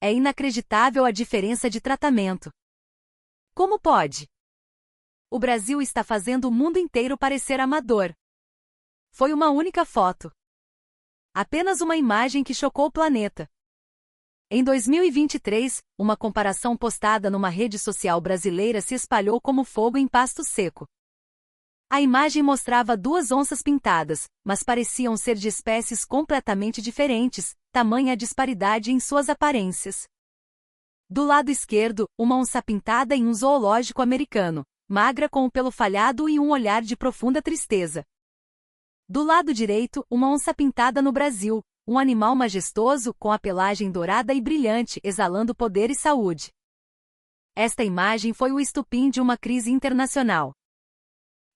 É inacreditável a diferença de tratamento. Como pode? O Brasil está fazendo o mundo inteiro parecer amador. Foi uma única foto. Apenas uma imagem que chocou o planeta. Em 2023, uma comparação postada numa rede social brasileira se espalhou como fogo em pasto seco. A imagem mostrava duas onças pintadas, mas pareciam ser de espécies completamente diferentes, tamanha a disparidade em suas aparências. Do lado esquerdo, uma onça pintada em um zoológico americano, magra com o pelo falhado e um olhar de profunda tristeza. Do lado direito, uma onça pintada no Brasil, um animal majestoso com a pelagem dourada e brilhante, exalando poder e saúde. Esta imagem foi o estupim de uma crise internacional.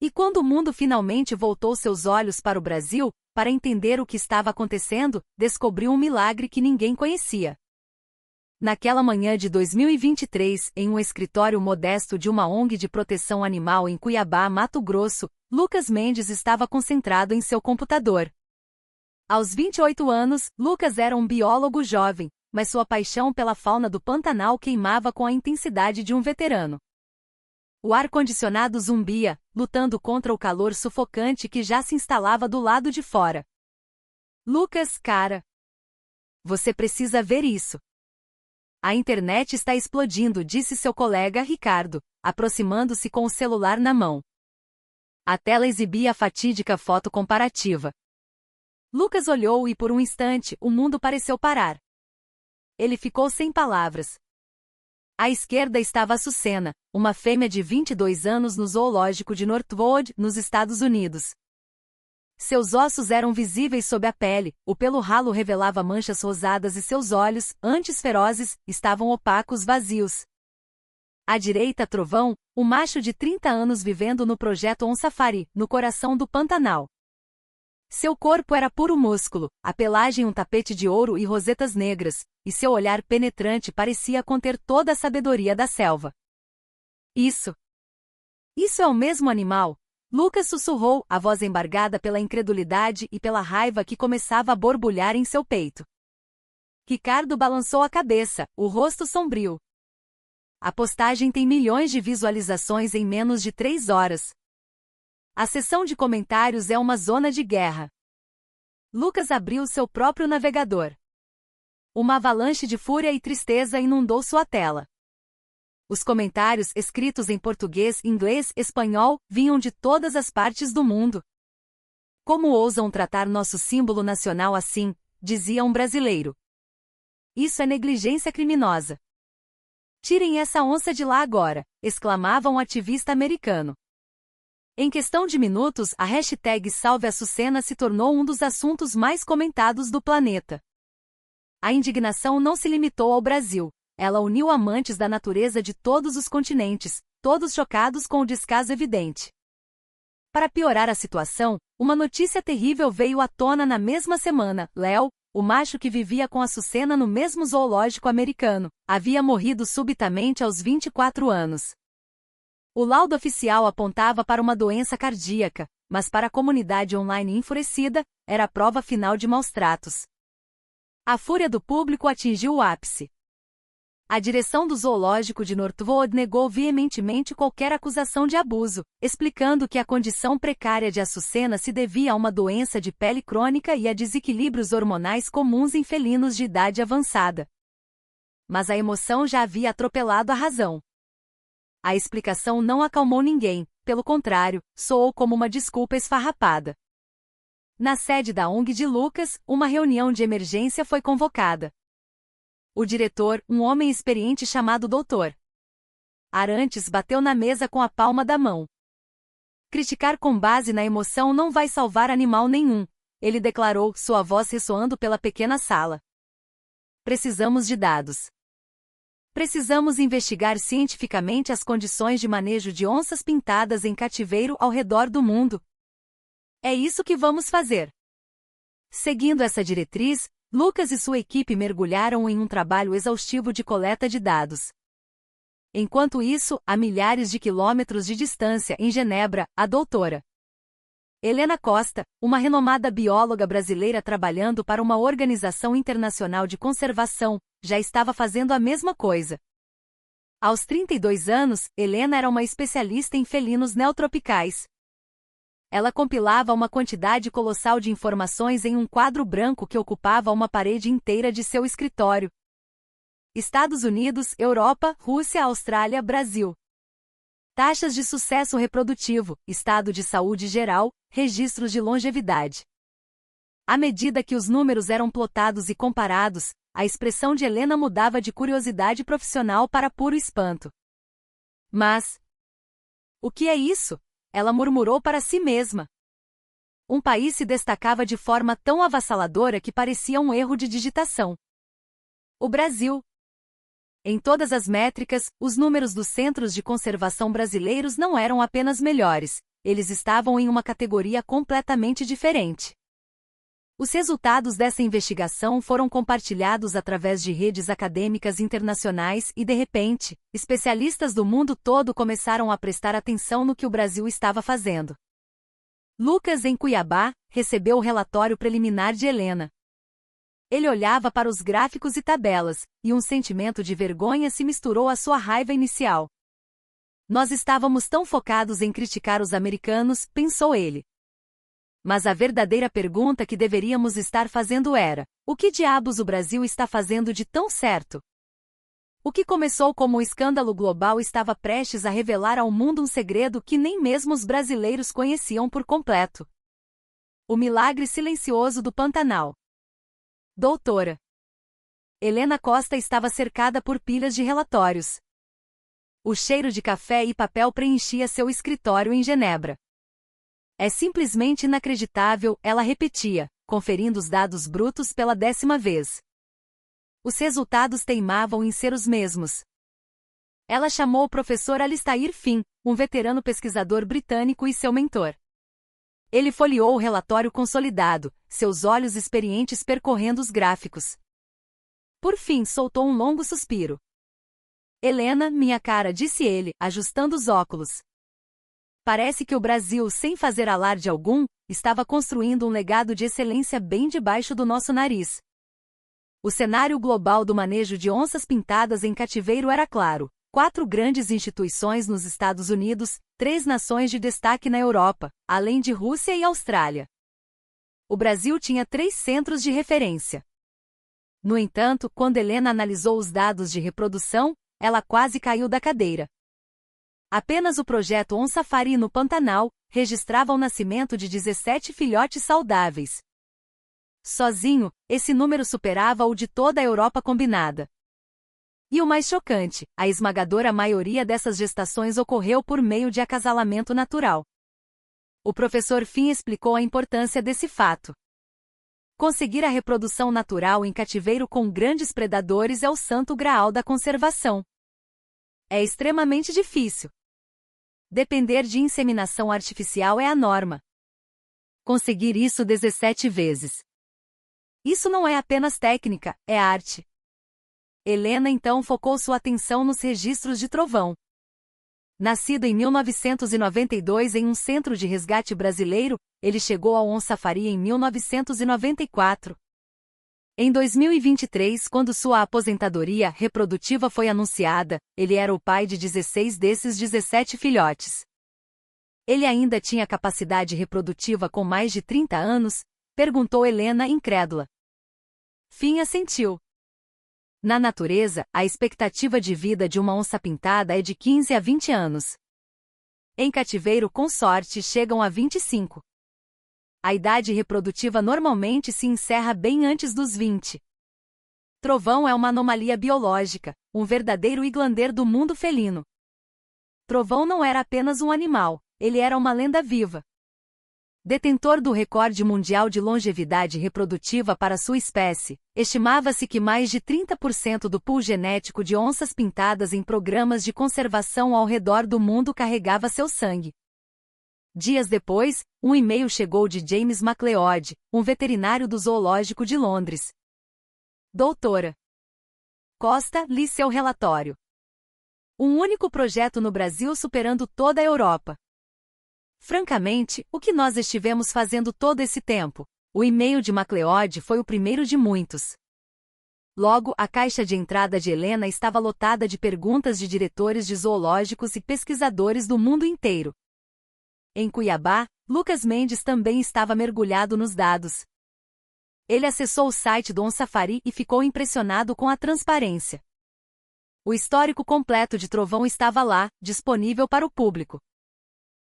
E quando o mundo finalmente voltou seus olhos para o Brasil, para entender o que estava acontecendo, descobriu um milagre que ninguém conhecia. Naquela manhã de 2023, em um escritório modesto de uma ONG de proteção animal em Cuiabá, Mato Grosso, Lucas Mendes estava concentrado em seu computador. Aos 28 anos, Lucas era um biólogo jovem, mas sua paixão pela fauna do Pantanal queimava com a intensidade de um veterano. O ar-condicionado zumbia, lutando contra o calor sufocante que já se instalava do lado de fora. Lucas, cara. Você precisa ver isso. A internet está explodindo, disse seu colega Ricardo, aproximando-se com o celular na mão. A tela exibia a fatídica foto comparativa. Lucas olhou e por um instante o mundo pareceu parar. Ele ficou sem palavras. À esquerda estava Açucena, uma fêmea de 22 anos no zoológico de Northwood, nos Estados Unidos. Seus ossos eram visíveis sob a pele, o pelo ralo revelava manchas rosadas e seus olhos, antes ferozes, estavam opacos, vazios. À direita, Trovão, o macho de 30 anos vivendo no projeto On Safari, no coração do Pantanal. Seu corpo era puro músculo, a pelagem um tapete de ouro e rosetas negras, e seu olhar penetrante parecia conter toda a sabedoria da selva. Isso é o mesmo animal? Lucas sussurrou, a voz embargada pela incredulidade e pela raiva que começava a borbulhar em seu peito. Ricardo balançou a cabeça, o rosto sombrio. A postagem tem milhões de visualizações em menos de 3 horas. A seção de comentários é uma zona de guerra. Lucas abriu seu próprio navegador. Uma avalanche de fúria e tristeza inundou sua tela. Os comentários, escritos em português, inglês, espanhol, vinham de todas as partes do mundo. Como ousam tratar nosso símbolo nacional assim, dizia um brasileiro. Isso é negligência criminosa. Tirem essa onça de lá agora, exclamava um ativista americano. Em questão de minutos, a hashtag Salve Açucena se tornou um dos assuntos mais comentados do planeta. A indignação não se limitou ao Brasil. Ela uniu amantes da natureza de todos os continentes, todos chocados com o descaso evidente. Para piorar a situação, uma notícia terrível veio à tona na mesma semana. Léo, o macho que vivia com Açucena no mesmo zoológico americano, havia morrido subitamente aos 24 anos. O laudo oficial apontava para uma doença cardíaca, mas para a comunidade online enfurecida, era a prova final de maus-tratos. A fúria do público atingiu o ápice. A direção do zoológico de Northwood negou veementemente qualquer acusação de abuso, explicando que a condição precária de Açucena se devia a uma doença de pele crônica e a desequilíbrios hormonais comuns em felinos de idade avançada. Mas a emoção já havia atropelado a razão. A explicação não acalmou ninguém, pelo contrário, soou como uma desculpa esfarrapada. Na sede da ONG de Lucas, uma reunião de emergência foi convocada. O diretor, um homem experiente chamado Dr. Arantes, bateu na mesa com a palma da mão. Criticar com base na emoção não vai salvar animal nenhum, ele declarou, sua voz ressoando pela pequena sala. Precisamos de dados. Precisamos investigar cientificamente as condições de manejo de onças pintadas em cativeiro ao redor do mundo. É isso que vamos fazer. Seguindo essa diretriz, Lucas e sua equipe mergulharam em um trabalho exaustivo de coleta de dados. Enquanto isso, a milhares de quilômetros de distância, em Genebra, a doutora Helena Costa, uma renomada bióloga brasileira trabalhando para uma organização internacional de conservação, já estava fazendo a mesma coisa. Aos 32 anos, Helena era uma especialista em felinos neotropicais. Ela compilava uma quantidade colossal de informações em um quadro branco que ocupava uma parede inteira de seu escritório. Estados Unidos, Europa, Rússia, Austrália, Brasil. Taxas de sucesso reprodutivo, estado de saúde geral, registros de longevidade. À medida que os números eram plotados e comparados, a expressão de Helena mudava de curiosidade profissional para puro espanto. Mas... o que é isso? Ela murmurou para si mesma. Um país se destacava de forma tão avassaladora que parecia um erro de digitação. O Brasil. Em todas as métricas, os números dos centros de conservação brasileiros não eram apenas melhores, eles estavam em uma categoria completamente diferente. Os resultados dessa investigação foram compartilhados através de redes acadêmicas internacionais e, de repente, especialistas do mundo todo começaram a prestar atenção no que o Brasil estava fazendo. Lucas, em Cuiabá, recebeu o relatório preliminar de Helena. Ele olhava para os gráficos e tabelas, e um sentimento de vergonha se misturou à sua raiva inicial. Nós estávamos tão focados em criticar os americanos, pensou ele. Mas a verdadeira pergunta que deveríamos estar fazendo era: o que diabos o Brasil está fazendo de tão certo? O que começou como um escândalo global estava prestes a revelar ao mundo um segredo que nem mesmo os brasileiros conheciam por completo. O milagre silencioso do Pantanal. Doutora Helena Costa estava cercada por pilhas de relatórios. O cheiro de café e papel preenchia seu escritório em Genebra. É simplesmente inacreditável, ela repetia, conferindo os dados brutos pela 10ª vez. Os resultados teimavam em ser os mesmos. Ela chamou o professor Alistair Finn, um veterano pesquisador britânico e seu mentor. Ele folheou o relatório consolidado, seus olhos experientes percorrendo os gráficos. Por fim, soltou um longo suspiro. Helena, minha cara, disse ele, ajustando os óculos. Parece que o Brasil, sem fazer alarde algum, estava construindo um legado de excelência bem debaixo do nosso nariz. O cenário global do manejo de onças pintadas em cativeiro era claro: 4 grandes instituições nos Estados Unidos, 3 nações de destaque na Europa, além de Rússia e Austrália. O Brasil tinha 3 centros de referência. No entanto, quando Helena analisou os dados de reprodução, ela quase caiu da cadeira. Apenas o projeto OnSafari no Pantanal registrava o nascimento de 17 filhotes saudáveis. Sozinho, esse número superava o de toda a Europa combinada. E o mais chocante, a esmagadora maioria dessas gestações ocorreu por meio de acasalamento natural. O professor Finn explicou a importância desse fato. Conseguir a reprodução natural em cativeiro com grandes predadores é o santo graal da conservação. É extremamente difícil. Depender de inseminação artificial é a norma. Conseguir isso 17 vezes. Isso não é apenas técnica, é arte. Helena então focou sua atenção nos registros de Trovão. Nascido em 1992 em um centro de resgate brasileiro, ele chegou ao OnSafari em 1994. Em 2023, quando sua aposentadoria reprodutiva foi anunciada, ele era o pai de 16 desses 17 filhotes. Ele ainda tinha capacidade reprodutiva com mais de 30 anos? Perguntou Helena incrédula. Finn assentiu. Na natureza, a expectativa de vida de uma onça pintada é de 15 a 20 anos. Em cativeiro com sorte chegam a 25. A idade reprodutiva normalmente se encerra bem antes dos 20. Trovão é uma anomalia biológica, um verdadeiro Iglander do mundo felino. Trovão não era apenas um animal, ele era uma lenda viva. Detentor do recorde mundial de longevidade reprodutiva para sua espécie, estimava-se que mais de 30% do pool genético de onças pintadas em programas de conservação ao redor do mundo carregava seu sangue. Dias depois, um e-mail chegou de James MacLeod, um veterinário do Zoológico de Londres. Doutora Costa, li seu relatório. Um único projeto no Brasil superando toda a Europa. Francamente, o que nós estivemos fazendo todo esse tempo? O e-mail de MacLeod foi o primeiro de muitos. Logo, a caixa de entrada de Helena estava lotada de perguntas de diretores de zoológicos e pesquisadores do mundo inteiro. Em Cuiabá, Lucas Mendes também estava mergulhado nos dados. Ele acessou o site do OnSafari e ficou impressionado com a transparência. O histórico completo de Trovão estava lá, disponível para o público.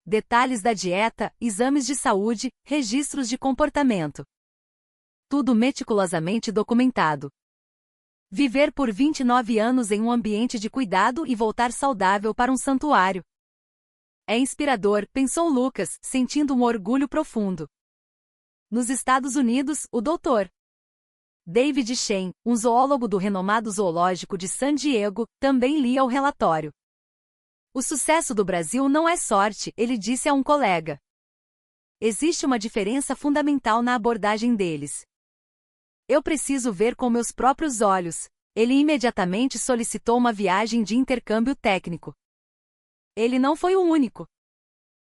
Detalhes da dieta, exames de saúde, registros de comportamento. Tudo meticulosamente documentado. Viver por 29 anos em um ambiente de cuidado e voltar saudável para um santuário. É inspirador, pensou Lucas, sentindo um orgulho profundo. Nos Estados Unidos, o Dr. David Shen, um zoólogo do renomado zoológico de San Diego, também lia o relatório. O sucesso do Brasil não é sorte, ele disse a um colega. Existe uma diferença fundamental na abordagem deles. Eu preciso ver com meus próprios olhos. Ele imediatamente solicitou uma viagem de intercâmbio técnico. Ele não foi o único.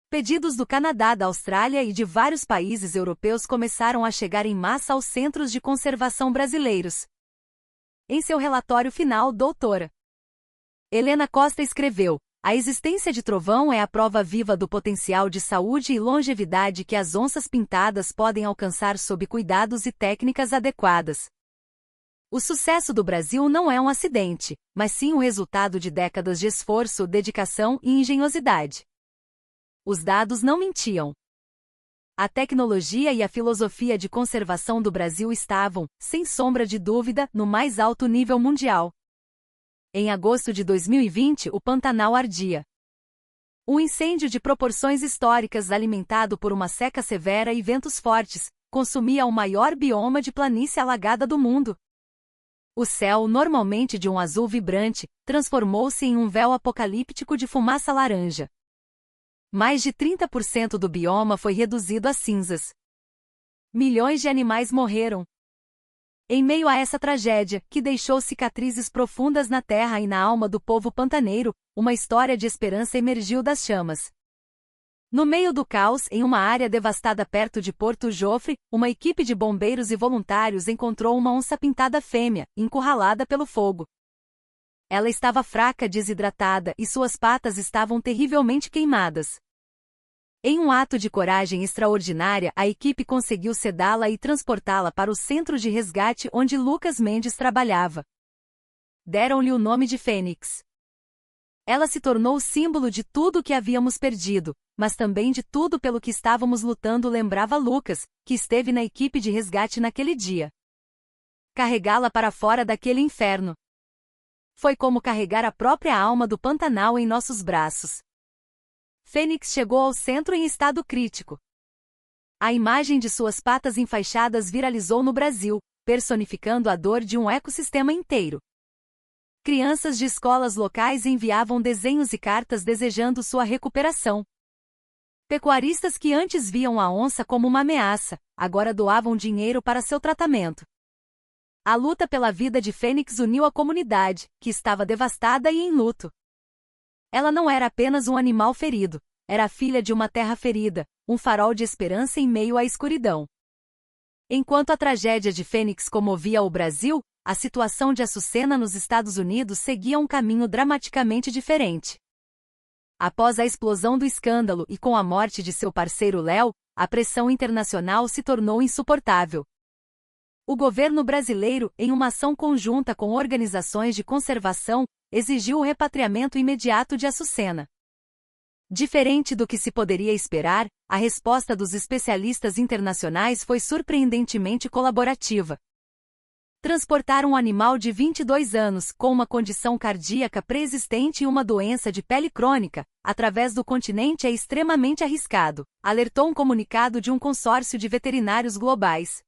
Pedidos do Canadá, da Austrália e de vários países europeus começaram a chegar em massa aos centros de conservação brasileiros. Em seu relatório final, doutora Helena Costa escreveu: a existência de Trovão é a prova viva do potencial de saúde e longevidade que as onças pintadas podem alcançar sob cuidados e técnicas adequadas. O sucesso do Brasil não é um acidente, mas sim o resultado de décadas de esforço, dedicação e engenhosidade. Os dados não mentiam. A tecnologia e a filosofia de conservação do Brasil estavam, sem sombra de dúvida, no mais alto nível mundial. Em agosto de 2020, o Pantanal ardia. Um incêndio de proporções históricas, alimentado por uma seca severa e ventos fortes, consumia o maior bioma de planície alagada do mundo. O céu, normalmente de um azul vibrante, transformou-se em um véu apocalíptico de fumaça laranja. Mais de 30% do bioma foi reduzido a cinzas. Milhões de animais morreram. Em meio a essa tragédia, que deixou cicatrizes profundas na terra e na alma do povo pantaneiro, uma história de esperança emergiu das chamas. No meio do caos, em uma área devastada perto de Porto Jofre, uma equipe de bombeiros e voluntários encontrou uma onça-pintada fêmea, encurralada pelo fogo. Ela estava fraca, desidratada, e suas patas estavam terrivelmente queimadas. Em um ato de coragem extraordinária, a equipe conseguiu sedá-la e transportá-la para o centro de resgate onde Lucas Mendes trabalhava. Deram-lhe o nome de Fênix. Ela se tornou o símbolo de tudo o que havíamos perdido, mas também de tudo pelo que estávamos lutando, lembrava Lucas, que esteve na equipe de resgate naquele dia. Carregá-la para fora daquele inferno. Foi como carregar a própria alma do Pantanal em nossos braços. Fênix chegou ao centro em estado crítico. A imagem de suas patas enfaixadas viralizou no Brasil, personificando a dor de um ecossistema inteiro. Crianças de escolas locais enviavam desenhos e cartas desejando sua recuperação. Pecuaristas que antes viam a onça como uma ameaça, agora doavam dinheiro para seu tratamento. A luta pela vida de Fênix uniu a comunidade, que estava devastada e em luto. Ela não era apenas um animal ferido, era a filha de uma terra ferida, um farol de esperança em meio à escuridão. Enquanto a tragédia de Fênix comovia o Brasil, a situação de Açucena nos Estados Unidos seguia um caminho dramaticamente diferente. Após a explosão do escândalo e com a morte de seu parceiro Léo, a pressão internacional se tornou insuportável. O governo brasileiro, em uma ação conjunta com organizações de conservação, exigiu o repatriamento imediato de Açucena. Diferente do que se poderia esperar, a resposta dos especialistas internacionais foi surpreendentemente colaborativa. Transportar um animal de 22 anos, com uma condição cardíaca pré-existente e uma doença de pele crônica, através do continente é extremamente arriscado, alertou um comunicado de um consórcio de veterinários globais.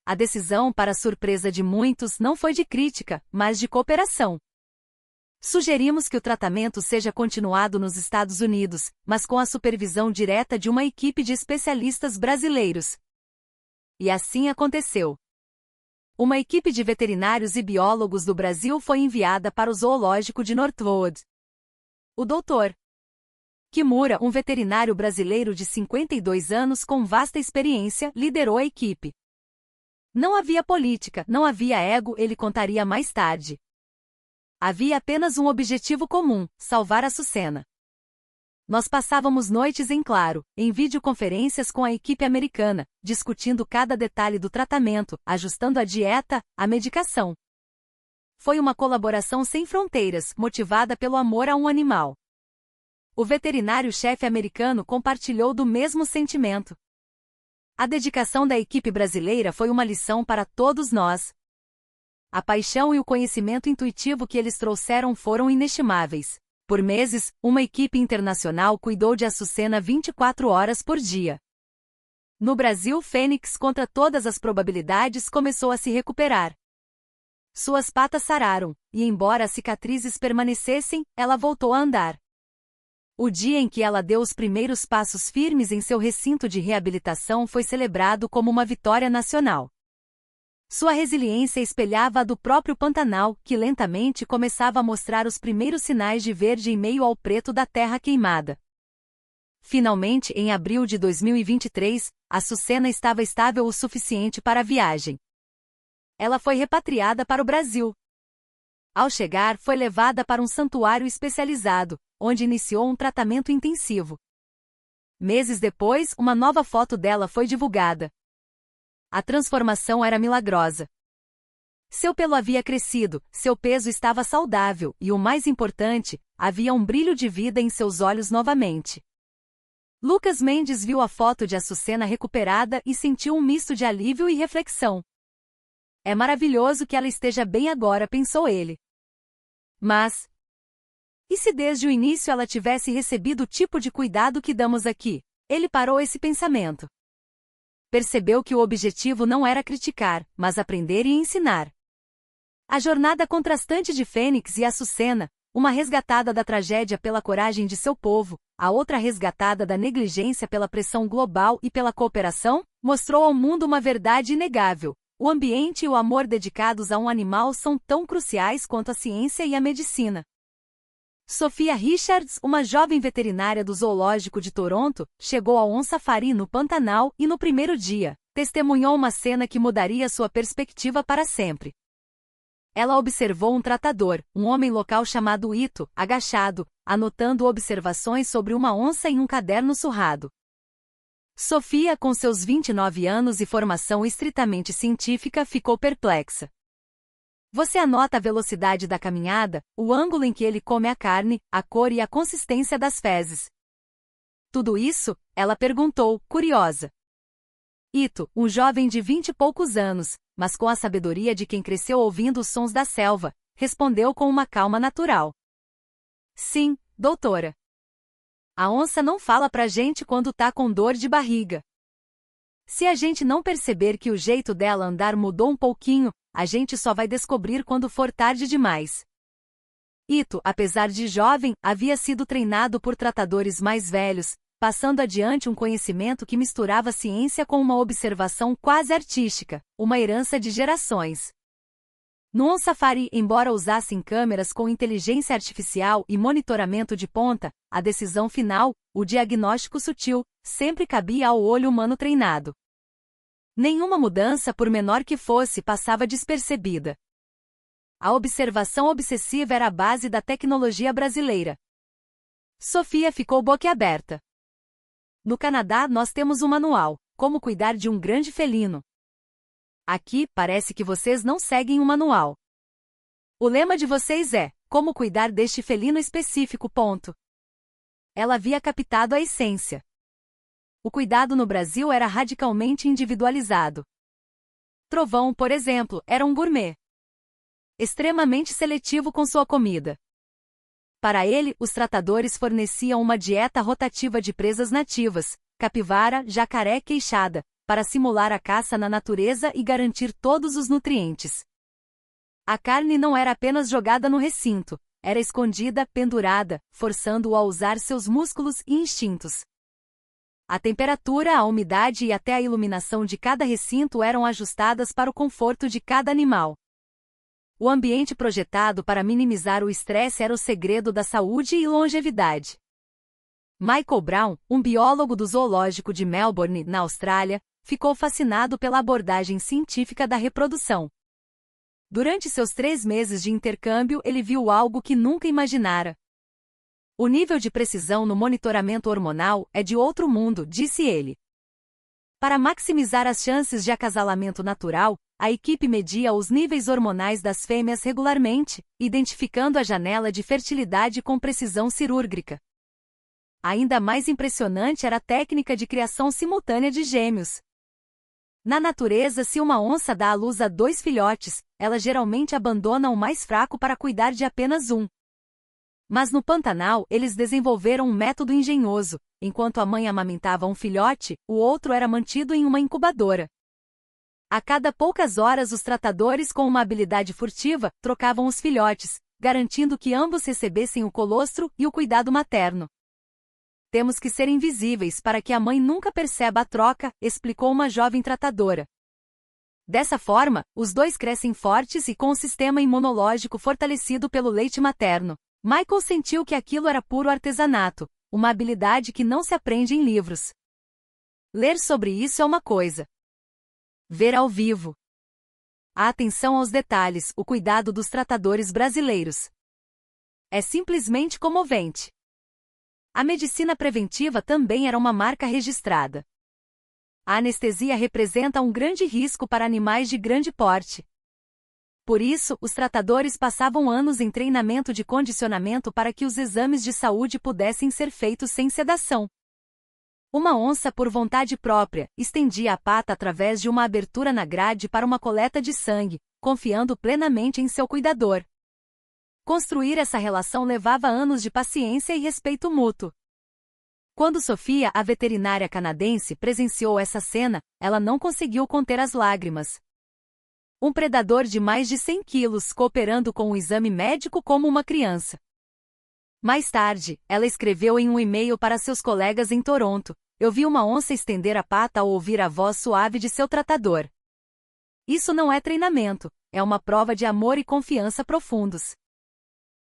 A decisão, para surpresa de muitos, não foi de crítica, mas de cooperação. Sugerimos que o tratamento seja continuado nos Estados Unidos, mas com a supervisão direta de uma equipe de especialistas brasileiros. E assim aconteceu. Uma equipe de veterinários e biólogos do Brasil foi enviada para o zoológico de Northwood. O Dr. Kimura, um veterinário brasileiro de 52 anos com vasta experiência, liderou a equipe. Não havia política, não havia ego, ele contaria mais tarde. Havia apenas um objetivo comum: salvar a Açucena. Nós passávamos noites em claro, em videoconferências com a equipe americana, discutindo cada detalhe do tratamento, ajustando a dieta, a medicação. Foi uma colaboração sem fronteiras, motivada pelo amor a um animal. O veterinário-chefe americano compartilhou do mesmo sentimento. A dedicação da equipe brasileira foi uma lição para todos nós. A paixão e o conhecimento intuitivo que eles trouxeram foram inestimáveis. Por meses, uma equipe internacional cuidou de Açucena 24 horas por dia. No Brasil, Fênix, contra todas as probabilidades, começou a se recuperar. Suas patas sararam, e embora as cicatrizes permanecessem, ela voltou a andar. O dia em que ela deu os primeiros passos firmes em seu recinto de reabilitação foi celebrado como uma vitória nacional. Sua resiliência espelhava a do próprio Pantanal, que lentamente começava a mostrar os primeiros sinais de verde em meio ao preto da terra queimada. Finalmente, em abril de 2023, Açucena estava estável o suficiente para a viagem. Ela foi repatriada para o Brasil. Ao chegar, foi levada para um santuário especializado, onde iniciou um tratamento intensivo. Meses depois, uma nova foto dela foi divulgada. A transformação era milagrosa. Seu pelo havia crescido, seu peso estava saudável e, o mais importante, havia um brilho de vida em seus olhos novamente. Lucas Mendes viu a foto de Açucena recuperada e sentiu um misto de alívio e reflexão. É maravilhoso que ela esteja bem agora, pensou ele. Mas, e se desde o início ela tivesse recebido o tipo de cuidado que damos aqui? Ele parou esse pensamento. Percebeu que o objetivo não era criticar, mas aprender e ensinar. A jornada contrastante de Fênix e Açucena, uma resgatada da tragédia pela coragem de seu povo, a outra resgatada da negligência pela pressão global e pela cooperação, mostrou ao mundo uma verdade inegável: o ambiente e o amor dedicados a um animal são tão cruciais quanto a ciência e a medicina. Sophia Richards, uma jovem veterinária do Zoológico de Toronto, chegou ao On Safari no Pantanal e no primeiro dia, testemunhou uma cena que mudaria sua perspectiva para sempre. Ela observou um tratador, um homem local chamado Ito, agachado, anotando observações sobre uma onça em um caderno surrado. Sophia, com seus 29 anos e formação estritamente científica, ficou perplexa. Você anota a velocidade da caminhada, o ângulo em que ele come a carne, a cor e a consistência das fezes. Tudo isso? Ela perguntou, curiosa. Ito, um jovem de 20 e poucos anos, mas com a sabedoria de quem cresceu ouvindo os sons da selva, respondeu com uma calma natural. Sim, doutora. A onça não fala pra gente quando tá com dor de barriga. Se a gente não perceber que o jeito dela andar mudou um pouquinho, a gente só vai descobrir quando for tarde demais. Ito, apesar de jovem, havia sido treinado por tratadores mais velhos, passando adiante um conhecimento que misturava ciência com uma observação quase artística, uma herança de gerações. No On Safari, embora usassem câmeras com inteligência artificial e monitoramento de ponta, a decisão final, o diagnóstico sutil, sempre cabia ao olho humano treinado. Nenhuma mudança, por menor que fosse, passava despercebida. A observação obsessiva era a base da tecnologia brasileira. Sophia ficou boquiaberta. No Canadá, nós temos um manual, Como Cuidar de um Grande Felino. Aqui, parece que vocês não seguem um manual. O lema de vocês é, Como Cuidar deste Felino Específico. Ponto. Ela havia captado a essência. O cuidado no Brasil era radicalmente individualizado. Trovão, por exemplo, era um gourmet. Extremamente seletivo com sua comida. Para ele, os tratadores forneciam uma dieta rotativa de presas nativas, capivara, jacaré, queixada, para simular a caça na natureza e garantir todos os nutrientes. A carne não era apenas jogada no recinto, era escondida, pendurada, forçando-o a usar seus músculos e instintos. A temperatura, a umidade e até a iluminação de cada recinto eram ajustadas para o conforto de cada animal. O ambiente projetado para minimizar o estresse era o segredo da saúde e longevidade. Michael Brown, um biólogo do zoológico de Melbourne, na Austrália, ficou fascinado pela abordagem científica da reprodução. Durante seus 3 meses de intercâmbio, ele viu algo que nunca imaginara. O nível de precisão no monitoramento hormonal é de outro mundo, disse ele. Para maximizar as chances de acasalamento natural, a equipe media os níveis hormonais das fêmeas regularmente, identificando a janela de fertilidade com precisão cirúrgica. Ainda mais impressionante era a técnica de criação simultânea de gêmeos. Na natureza, se uma onça dá à luz a 2 filhotes, ela geralmente abandona o mais fraco para cuidar de apenas um. Mas no Pantanal, eles desenvolveram um método engenhoso. Enquanto a mãe amamentava um filhote, o outro era mantido em uma incubadora. A cada poucas horas, os tratadores, com uma habilidade furtiva, trocavam os filhotes, garantindo que ambos recebessem o colostro e o cuidado materno. Temos que ser invisíveis para que a mãe nunca perceba a troca, explicou uma jovem tratadora. Dessa forma, os dois crescem fortes e com o sistema imunológico fortalecido pelo leite materno. Michael sentiu que aquilo era puro artesanato, uma habilidade que não se aprende em livros. Ler sobre isso é uma coisa. Ver ao vivo. A atenção aos detalhes, o cuidado dos tratadores brasileiros. É simplesmente comovente. A medicina preventiva também era uma marca registrada. A anestesia representa um grande risco para animais de grande porte. Por isso, os tratadores passavam anos em treinamento de condicionamento para que os exames de saúde pudessem ser feitos sem sedação. Uma onça, por vontade própria, estendia a pata através de uma abertura na grade para uma coleta de sangue, confiando plenamente em seu cuidador. Construir essa relação levava anos de paciência e respeito mútuo. Quando Sofia, a veterinária canadense, presenciou essa cena, ela não conseguiu conter as lágrimas. Um predador de mais de 100 quilos cooperando com o exame médico como uma criança. Mais tarde, ela escreveu em um e-mail para seus colegas em Toronto: "Eu vi uma onça estender a pata ao ouvir a voz suave de seu tratador. Isso não é treinamento, é uma prova de amor e confiança profundos.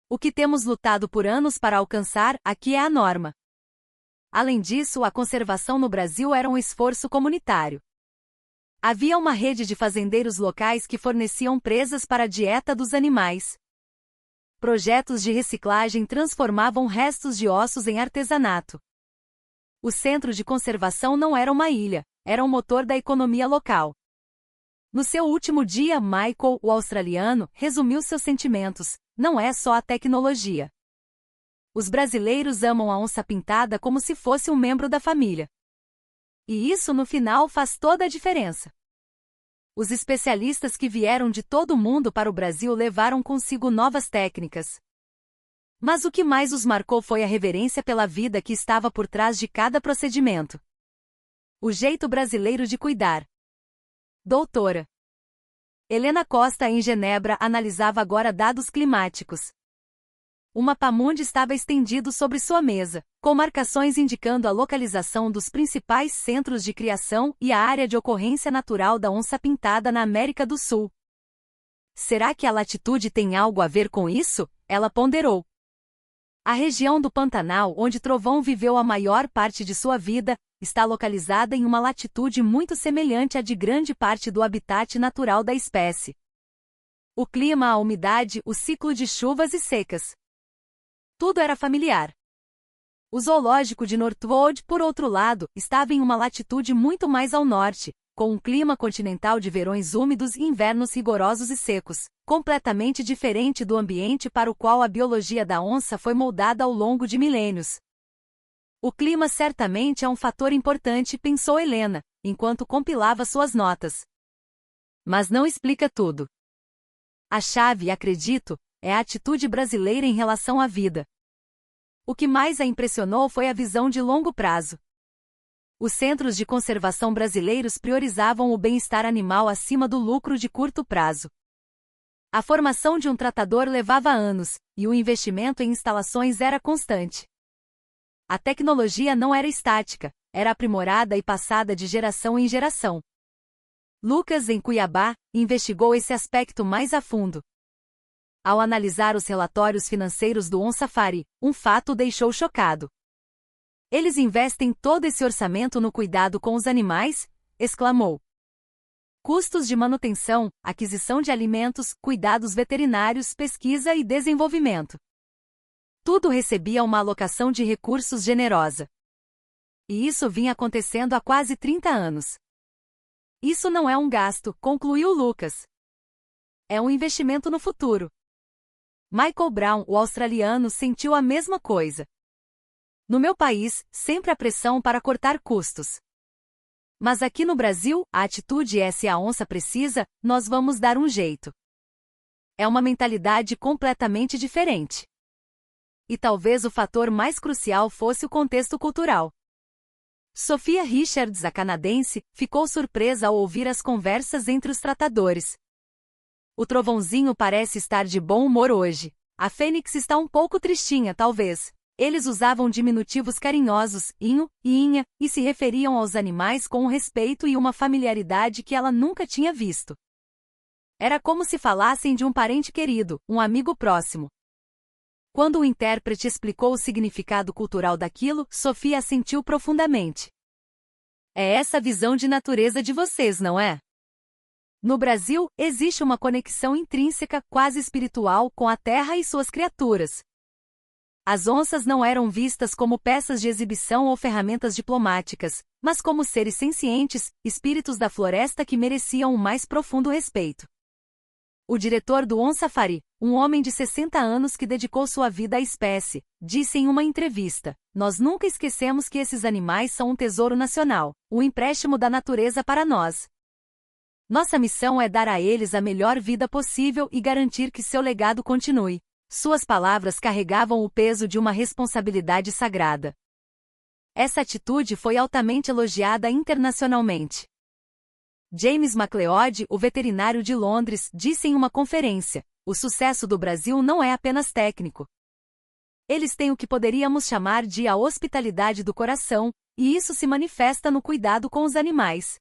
O que temos lutado por anos para alcançar, aqui é a norma." Além disso, a conservação no Brasil era um esforço comunitário. Havia uma rede de fazendeiros locais que forneciam presas para a dieta dos animais. Projetos de reciclagem transformavam restos de ossos em artesanato. O centro de conservação não era uma ilha, era um motor da economia local. No seu último dia, Michael, o australiano, resumiu seus sentimentos: "Não é só a tecnologia. Os brasileiros amam a onça-pintada como se fosse um membro da família. E isso no final faz toda a diferença." Os especialistas que vieram de todo o mundo para o Brasil levaram consigo novas técnicas. Mas o que mais os marcou foi a reverência pela vida que estava por trás de cada procedimento. O jeito brasileiro de cuidar. Doutora Helena Costa, em Genebra, analisava agora dados climáticos. Um mapa-mundi estava estendido sobre sua mesa, com marcações indicando a localização dos principais centros de criação e a área de ocorrência natural da onça-pintada na América do Sul. Será que a latitude tem algo a ver com isso? Ela ponderou. A região do Pantanal, onde Trovão viveu a maior parte de sua vida, está localizada em uma latitude muito semelhante à de grande parte do habitat natural da espécie. O clima, a umidade, o ciclo de chuvas e secas. Tudo era familiar. O zoológico de Northwood, por outro lado, estava em uma latitude muito mais ao norte, com um clima continental de verões úmidos e invernos rigorosos e secos, completamente diferente do ambiente para o qual a biologia da onça foi moldada ao longo de milênios. O clima certamente é um fator importante, pensou Helena, enquanto compilava suas notas. Mas não explica tudo. A chave, acredito, é a atitude brasileira em relação à vida. O que mais a impressionou foi a visão de longo prazo. Os centros de conservação brasileiros priorizavam o bem-estar animal acima do lucro de curto prazo. A formação de um tratador levava anos, e o investimento em instalações era constante. A tecnologia não era estática, era aprimorada e passada de geração em geração. Lucas, em Cuiabá, investigou esse aspecto mais a fundo. Ao analisar os relatórios financeiros do On Safari, um fato o deixou chocado. Eles investem todo esse orçamento no cuidado com os animais? Exclamou. Custos de manutenção, aquisição de alimentos, cuidados veterinários, pesquisa e desenvolvimento. Tudo recebia uma alocação de recursos generosa. E isso vinha acontecendo há quase 30 anos. Isso não é um gasto, concluiu Lucas. É um investimento no futuro. Michael Brown, o australiano, sentiu a mesma coisa. No meu país, sempre há pressão para cortar custos. Mas aqui no Brasil, a atitude é: se a onça precisa, nós vamos dar um jeito. É uma mentalidade completamente diferente. E talvez o fator mais crucial fosse o contexto cultural. Sophia Richards, a canadense, ficou surpresa ao ouvir as conversas entre os tratadores. O trovãozinho parece estar de bom humor hoje. A fênix está um pouco tristinha, talvez. Eles usavam diminutivos carinhosos, inho e inha, e se referiam aos animais com um respeito e uma familiaridade que ela nunca tinha visto. Era como se falassem de um parente querido, um amigo próximo. Quando o intérprete explicou o significado cultural daquilo, Sophia assentiu profundamente. É essa a visão de natureza de vocês, não é? No Brasil, existe uma conexão intrínseca, quase espiritual, com a terra e suas criaturas. As onças não eram vistas como peças de exibição ou ferramentas diplomáticas, mas como seres sencientes, espíritos da floresta que mereciam o mais profundo respeito. O diretor do On Safari, um homem de 60 anos que dedicou sua vida à espécie, disse em uma entrevista: "Nós nunca esquecemos que esses animais são um tesouro nacional, um empréstimo da natureza para nós. Nossa missão é dar a eles a melhor vida possível e garantir que seu legado continue." Suas palavras carregavam o peso de uma responsabilidade sagrada. Essa atitude foi altamente elogiada internacionalmente. James MacLeod, o veterinário de Londres, disse em uma conferência: "O sucesso do Brasil não é apenas técnico. Eles têm o que poderíamos chamar de a hospitalidade do coração, e isso se manifesta no cuidado com os animais.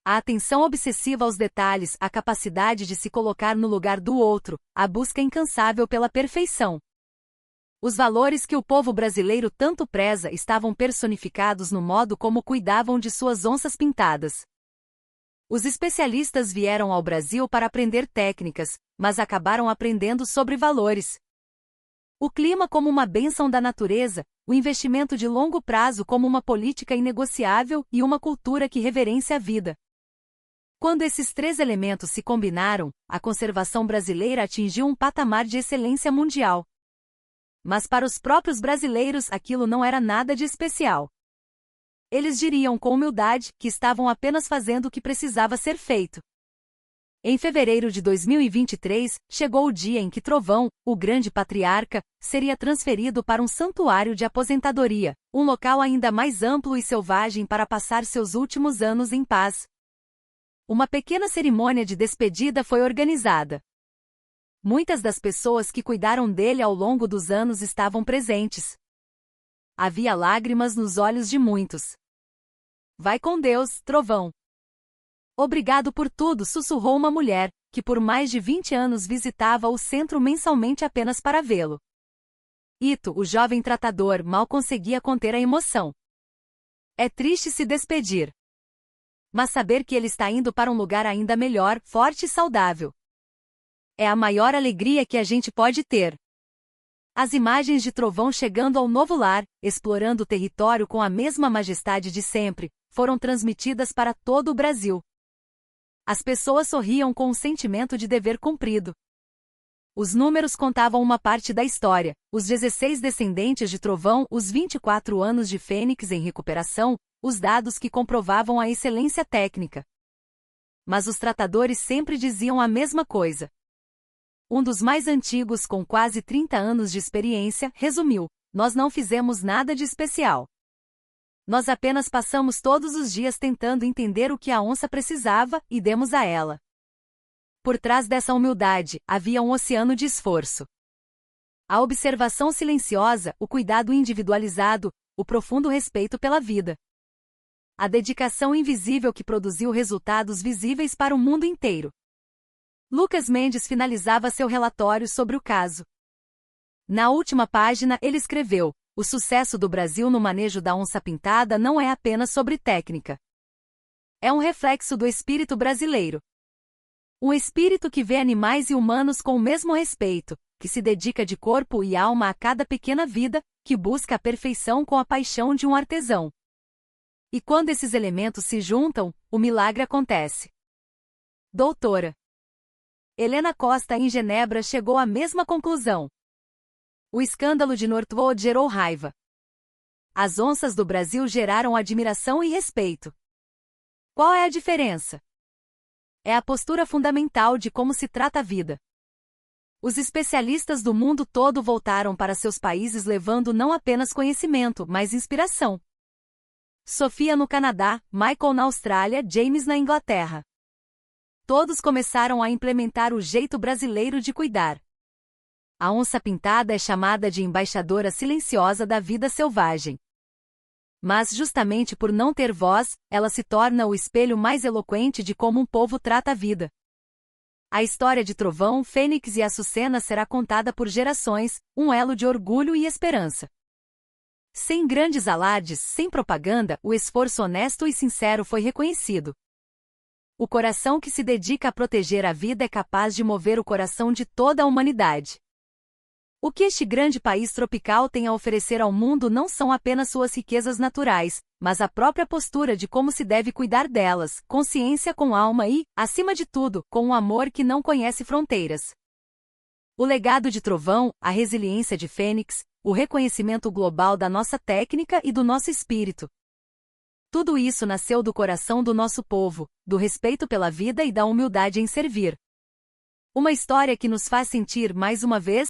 A atenção obsessiva aos detalhes, a capacidade de se colocar no lugar do outro, a busca incansável pela perfeição. Os valores que o povo brasileiro tanto preza estavam personificados no modo como cuidavam de suas onças pintadas." Os especialistas vieram ao Brasil para aprender técnicas, mas acabaram aprendendo sobre valores. O clima como uma bênção da natureza, o investimento de longo prazo como uma política inegociável e uma cultura que reverencia a vida. Quando esses três elementos se combinaram, a conservação brasileira atingiu um patamar de excelência mundial. Mas para os próprios brasileiros aquilo não era nada de especial. Eles diriam com humildade que estavam apenas fazendo o que precisava ser feito. Em fevereiro de 2023, chegou o dia em que Trovão, o grande patriarca, seria transferido para um santuário de aposentadoria, um local ainda mais amplo e selvagem para passar seus últimos anos em paz. Uma pequena cerimônia de despedida foi organizada. Muitas das pessoas que cuidaram dele ao longo dos anos estavam presentes. Havia lágrimas nos olhos de muitos. "Vai com Deus, Trovão." "Obrigado por tudo", sussurrou uma mulher, que por mais de 20 anos visitava o centro mensalmente apenas para vê-lo. Ito, o jovem tratador, mal conseguia conter a emoção. É triste se despedir. Mas saber que ele está indo para um lugar ainda melhor, forte e saudável. É a maior alegria que a gente pode ter. As imagens de Trovão chegando ao novo lar, explorando o território com a mesma majestade de sempre, foram transmitidas para todo o Brasil. As pessoas sorriam com um sentimento de dever cumprido. Os números contavam uma parte da história: os 16 descendentes de Trovão, os 24 anos de Fênix em recuperação, os dados que comprovavam a excelência técnica. Mas os tratadores sempre diziam a mesma coisa. Um dos mais antigos, com quase 30 anos de experiência, resumiu: "Nós não fizemos nada de especial. Nós apenas passamos todos os dias tentando entender o que a onça precisava e demos a ela." Por trás dessa humildade, havia um oceano de esforço. A observação silenciosa, o cuidado individualizado, o profundo respeito pela vida. A dedicação invisível que produziu resultados visíveis para o mundo inteiro. Lucas Mendes finalizava seu relatório sobre o caso. Na última página ele escreveu: O sucesso do Brasil no manejo da onça-pintada não é apenas sobre técnica. É um reflexo do espírito brasileiro. Um espírito que vê animais e humanos com o mesmo respeito, que se dedica de corpo e alma a cada pequena vida, que busca a perfeição com a paixão de um artesão. E quando esses elementos se juntam, o milagre acontece. Doutora Helena Costa, em Genebra, chegou à mesma conclusão. O escândalo de Northwood gerou raiva. As onças do Brasil geraram admiração e respeito. Qual é a diferença? É a postura fundamental de como se trata a vida. Os especialistas do mundo todo voltaram para seus países levando não apenas conhecimento, mas inspiração. Sofia no Canadá, Michael na Austrália, James na Inglaterra. Todos começaram a implementar o jeito brasileiro de cuidar. A onça-pintada é chamada de embaixadora silenciosa da vida selvagem. Mas justamente por não ter voz, ela se torna o espelho mais eloquente de como um povo trata a vida. A história de Trovão, Fênix e Açucena será contada por gerações, um elo de orgulho e esperança. Sem grandes alardes, sem propaganda, o esforço honesto e sincero foi reconhecido. O coração que se dedica a proteger a vida é capaz de mover o coração de toda a humanidade. O que este grande país tropical tem a oferecer ao mundo não são apenas suas riquezas naturais, mas a própria postura de como se deve cuidar delas, consciência com alma e, acima de tudo, com um amor que não conhece fronteiras. O legado de Trovão, a resiliência de Fênix, o reconhecimento global da nossa técnica e do nosso espírito. Tudo isso nasceu do coração do nosso povo, do respeito pela vida e da humildade em servir. Uma história que nos faz sentir mais uma vez